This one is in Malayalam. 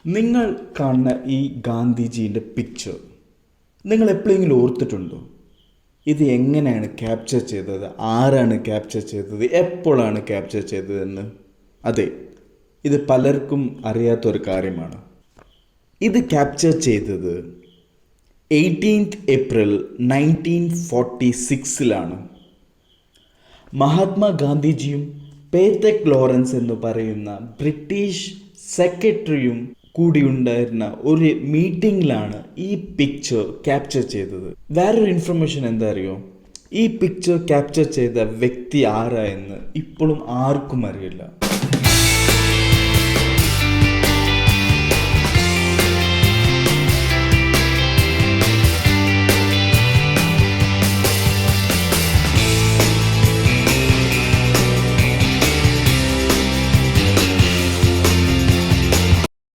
നിങ്ങൾ കാണുന്ന ഈ ഗാന്ധിജീൻ്റെ പിക്ചർ നിങ്ങൾ എപ്പോഴെങ്കിലും ഓർത്തിട്ടുണ്ടോ? ഇത് എങ്ങനെയാണ് ക്യാപ്ചർ ചെയ്തത്, ആരാണ് ക്യാപ്ചർ ചെയ്തത്, എപ്പോഴാണ് ക്യാപ്ചർ ചെയ്തതെന്ന്? അതെ, ഇത് പലർക്കും അറിയാത്തൊരു കാര്യമാണ്. ഇത് ക്യാപ്ചർ ചെയ്തത് 18th April 1946 മഹാത്മാഗാന്ധിജിയും പേറ്റക് ലോറൻസ് എന്ന് പറയുന്ന ബ്രിട്ടീഷ് സെക്രട്ടറിയും കൂടിയുണ്ടായിരുന്ന ഒരു മീറ്റിംഗിലാണ് ഈ പിക്ചർ ക്യാപ്ചർ ചെയ്തത്. വേറൊരു ഇൻഫർമേഷൻ എന്താ അറിയോ? ഈ പിക്ചർ ക്യാപ്ചർ ചെയ്ത വ്യക്തി ആരാ എന്ന് ഇപ്പോഴും ആർക്കും അറിയില്ല.